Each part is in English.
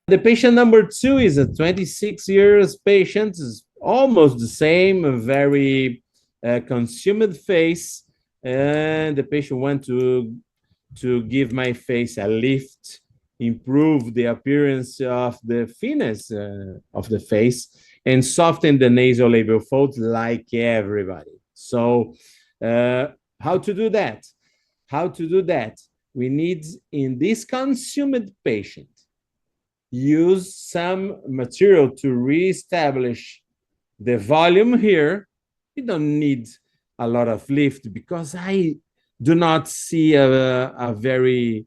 The patient number 2 is a 26 years patient, is almost the same, a very consumed face, and the patient went to give my face a lift, improve the appearance of the thinness of the face, and soften the nasolabial fold like everybody. So how to do that? How to do that? We need, in this consumed patient, use some material to reestablish the volume here. You don't need a lot of lift because I do not see a very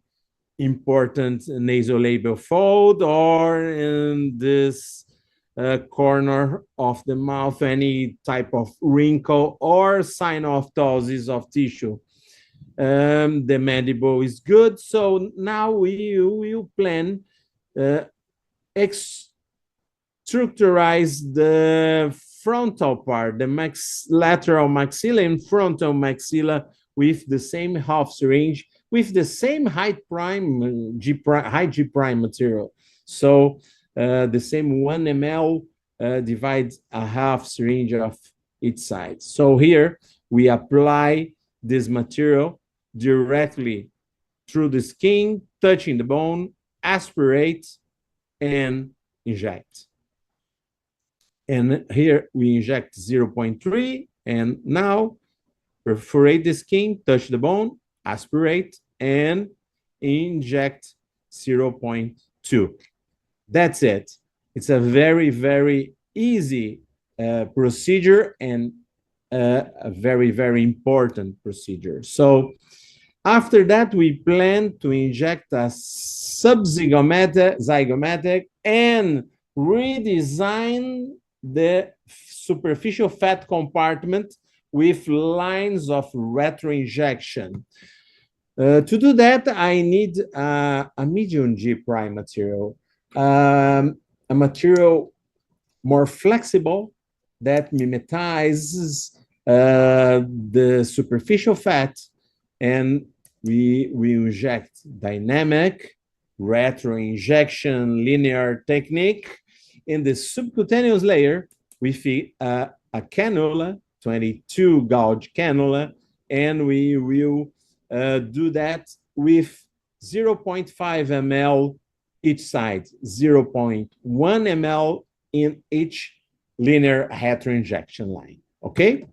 important nasolabial fold or in this corner of the mouth any type of wrinkle or sign of ptosis of tissue. The mandible is good, so now we will plan structurize the frontal part, the lateral maxilla and frontal maxilla with the same half syringe, with the same height prime, high G prime material. So the same 1 ml divides a half syringe of each side. So here we apply this material directly through the skin, touching the bone, aspirate, and inject. And here we inject 0.3, and now perforate the skin, touch the bone, aspirate, and inject 0.2. That's it. It's a very, very easy procedure and a very, very important procedure. So after that, we plan to inject a Sub-Zygomatic and redesign the superficial fat compartment with lines of retro-injection. To do that, I need a medium G prime material, a material more flexible that mimetizes the superficial fat, and we inject dynamic retro-injection linear technique in the subcutaneous layer with a cannula, 22 gauge cannula, and we will do that with 0.5 ml each side, 0.1 ml in each linear retro-injection line, okay?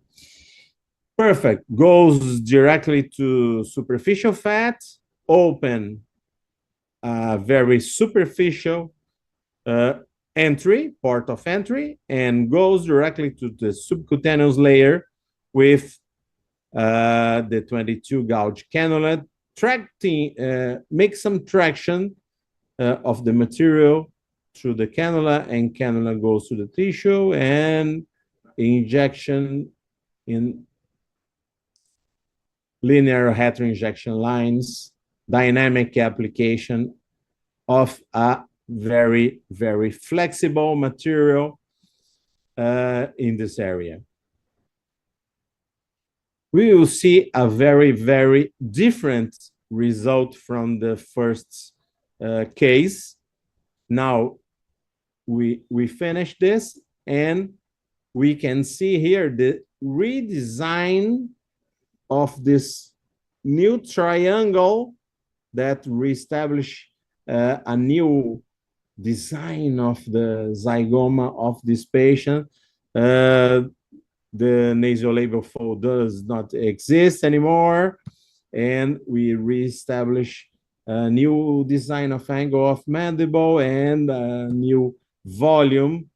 Perfect, goes directly to superficial fat, open very superficial entry, port of entry, and goes directly to the subcutaneous layer with the 22 gauge cannula, make some traction of the material through the cannula, and cannula goes to the tissue, and injection in linear retro-injection lines, dynamic application of a very, very flexible material in this area. We will see a very, very different result from the first case. Now, we finish this, and we can see here the redesign of this new triangle that reestablish a new design of the zygoma of this patient. The nasolabial fold does not exist anymore, and we reestablish a new design of angle of mandible and a new volume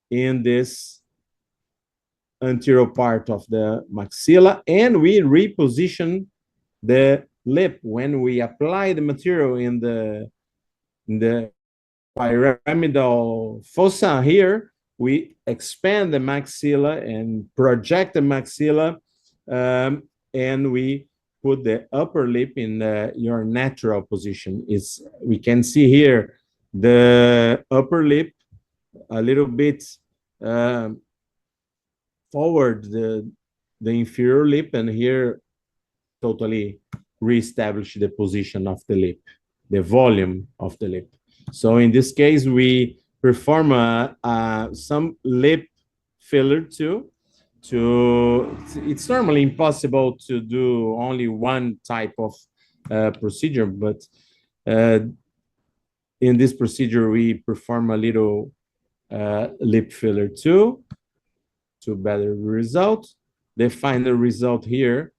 in this anterior part of the maxilla, and we reposition the lip when we apply the material in the pyramidal fossa. Here we expand the maxilla and project the maxilla, and we put the upper lip in your natural position. We can see here the upper lip a little bit forward the inferior lip, and here totally reestablish the position of the lip, the volume of the lip. So in this case, we perform some lip filler too. It's normally impossible to do only one type of procedure, but uh, in this procedure, we perform a little lip filler too to better result. The final result here,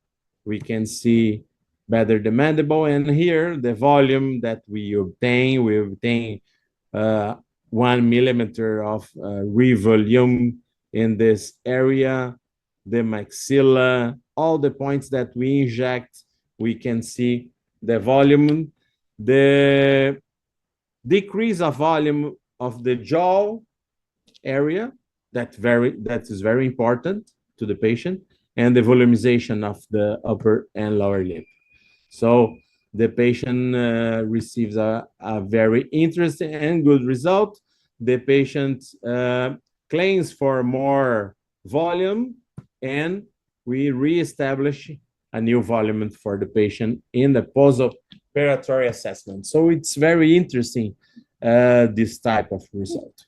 we can see better the mandible, and here the volume that we obtain 1 millimeter of revolume in this area, the maxilla, all the points that we inject, we can see the volume, the decrease of volume of the jaw area that is very important to the patient, and the volumization of the upper and lower lip. So the patient receives a very interesting and good result. The patient claims for more volume, and we reestablish a new volume for the patient in the post-operatory assessment. So it's very interesting, this type of result.